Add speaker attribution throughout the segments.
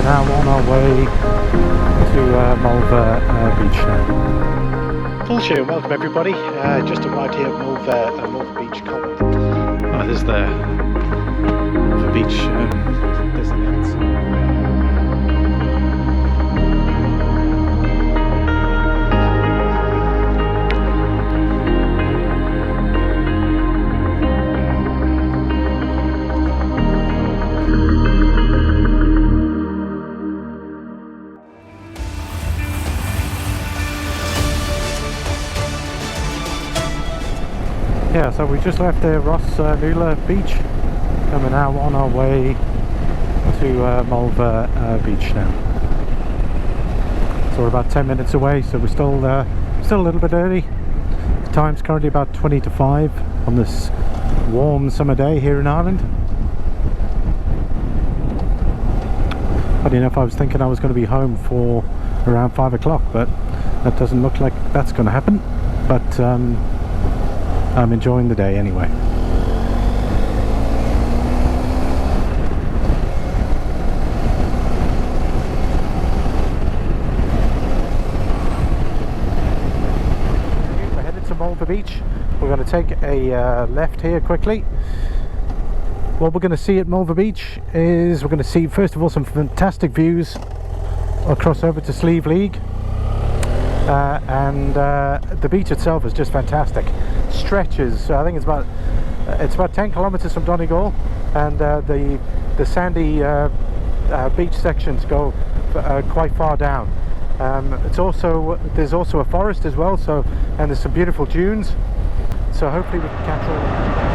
Speaker 1: We're now on our way to Murvagh Beach now.
Speaker 2: Fáilte and welcome everybody. Just arrived here at Murvagh Beach Donegal. Oh, there's the Murvagh Beach. There's the nets.
Speaker 1: Yeah, so we just left the S1E33 beach and we're now on our way to Murvagh Beach now. So we're about 10 minutes away, so we're still a little bit early. The time's currently about 20 to 5 on this warm summer day here in Ireland. Funny enough, I was thinking I was going to be home for around 5 o'clock, but that doesn't look like that's going to happen. But I'm enjoying the day anyway. We're headed to Murvagh Beach. We're going to take a left here quickly. What we're going to see at Murvagh Beach is we're going to see first of all some fantastic views. I'll cross over to Slieve League. And the beach itself is just fantastic. Stretches, I think it's about 10 kilometers from Donegal, and the sandy beach sections go quite far down. There's also a forest as well, and there's some beautiful dunes, so hopefully we can capture all of that.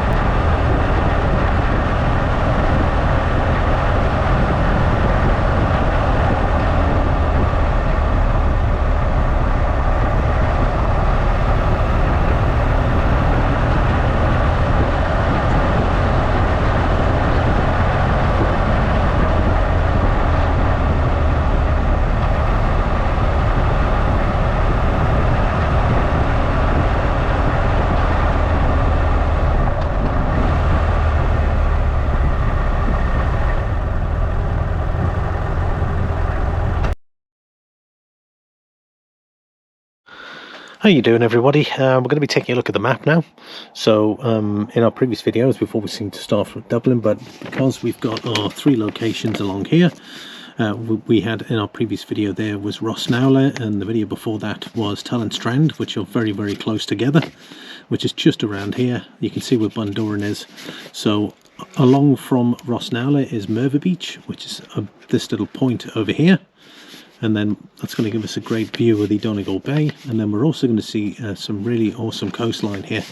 Speaker 2: How you doing, everybody? We're going to be taking a look at the map now. So in our previous videos, before we seem to start from Dublin, but because we've got our 3 locations along here, we had in our previous video there was Rossnowla, and the video before that was Talonstrand, which are very, very close together, which is just around here. You can see where Bundoran is. So along from Rossnowla is Murvagh Beach, which is this little point over here. And then that's going to give us a great view of the Donegal Bay, and then we're also going to see some really awesome coastline here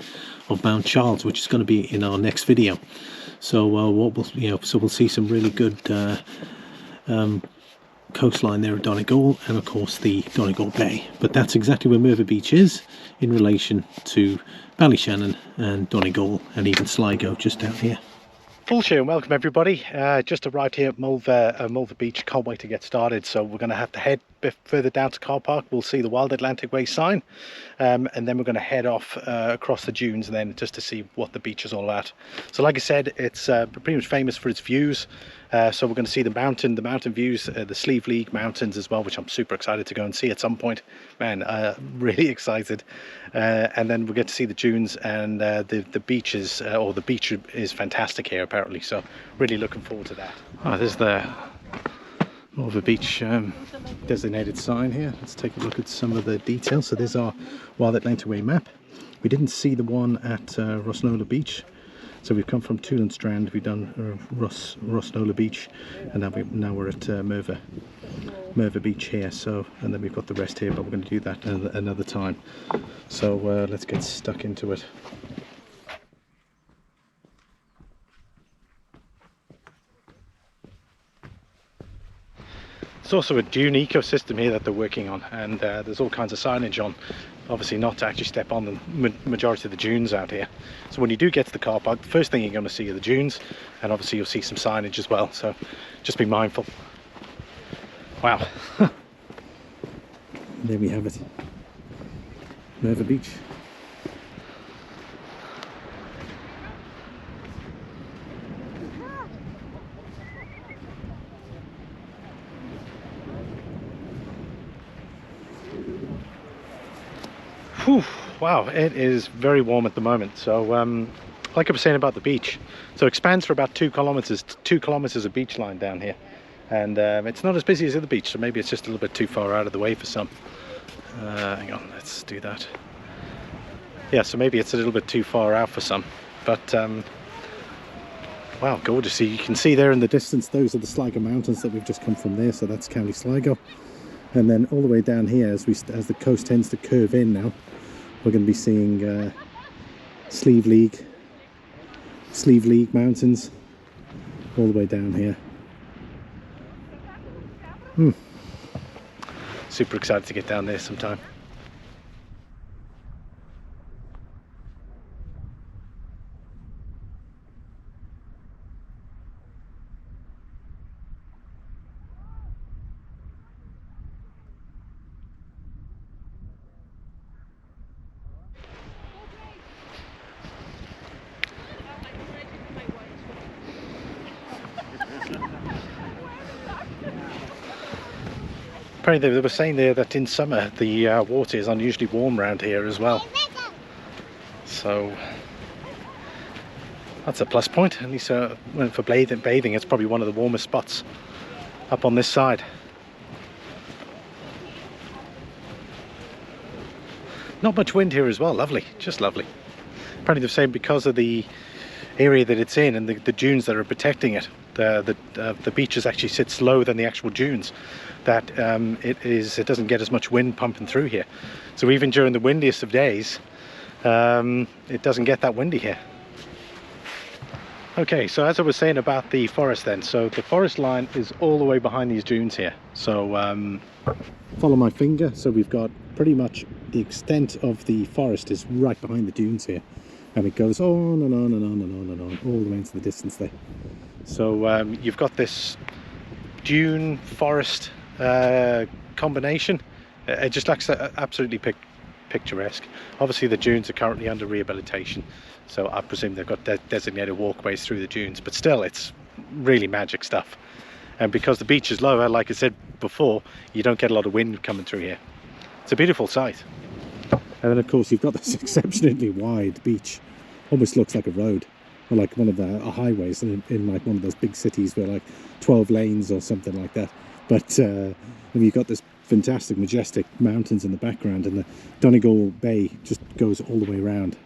Speaker 2: of Mount Charles, which is going to be in our next video. So we'll see some really good coastline there at Donegal, and of course the Donegal Bay. But that's exactly where Murvagh Beach is in relation to Ballyshannon and Donegal, and even Sligo just down here.
Speaker 3: Fáilte and welcome everybody. Just arrived here at Murvagh Beach. Can't wait to get started. So we're going to have to head a bit further down to Car Park. We'll see the Wild Atlantic Way sign, and then we're going to head off across the dunes, and then just to see what the beach is all about. So like I said, it's pretty much famous for its views. So we're going to see the mountain views, the Slieve League mountains as well, which I'm super excited to go and see at some point. Man, really excited. And then we'll get to see the dunes and the beaches, or the beach is fantastic here apparently. So really looking forward to that.
Speaker 2: Oh, there's the Murvagh Beach designated sign here. Let's take a look at some of the details. So there's our Wild Atlantic Way map. We didn't see the one at Rossnowla Beach. So we've come from Talonstrand, we've done Rossnowla Beach, and now we're at Murvagh Beach here. So, and then we've got the rest here, but we're going to do that another time. So let's get stuck into it.
Speaker 3: It's also a dune ecosystem here that they're working on, and there's all kinds of signage on, obviously not to actually step on the majority of the dunes out here. So when you do get to the car park, the first thing you're going to see are the dunes, and obviously you'll see some signage as well, so just be mindful. Wow.
Speaker 2: There we have it, Murvagh Beach.
Speaker 3: Whew, wow, it is very warm at the moment. So like I was saying about the beach, so expands for about 2 kilometers, 2 kilometers of beach line down here, and it's not as busy as the other beach, so maybe it's just a little bit too far out of the way for some. Hang on, let's do that. Yeah, so maybe it's a little bit too far out for some, but wow, gorgeous. So you can see there in the distance, those are the Sligo Mountains that we've just come from there, so that's County Sligo. And then all the way down here, as the coast tends to curve in now, we're going to be seeing Slieve League Mountains all the way down here. Super excited to get down there sometime. Apparently they were saying there that in summer the water is unusually warm around here as well, so that's a plus point. At least for bathing it's probably one of the warmest spots up on this side. Not much wind here as well. Lovely, just lovely. Apparently they're saying because of the area that it's in and the dunes that are protecting it, the beaches actually sits lower than the actual dunes, that it doesn't get as much wind pumping through here. So even during the windiest of days, it doesn't get that windy here. Okay, so as I was saying about the forest then, so the forest line is all the way behind these dunes here. So follow my finger, so we've got pretty much the extent of the forest is right behind the dunes here. And it goes on and on and on and on and on, all the way into the distance there. So you've got this dune forest combination. It just looks absolutely picturesque. Obviously the dunes are currently under rehabilitation, so I presume they've got designated walkways through the dunes, but still it's really magic stuff. And because the beach is lower, like I said before, you don't get a lot of wind coming through here. It's a beautiful sight. And then of course you've got this exceptionally wide beach, almost looks like a road, or like one of the highways in like one of those big cities where like 12 lanes or something like that. But you've got this fantastic majestic mountains in the background, and the Donegal Bay just goes all the way around.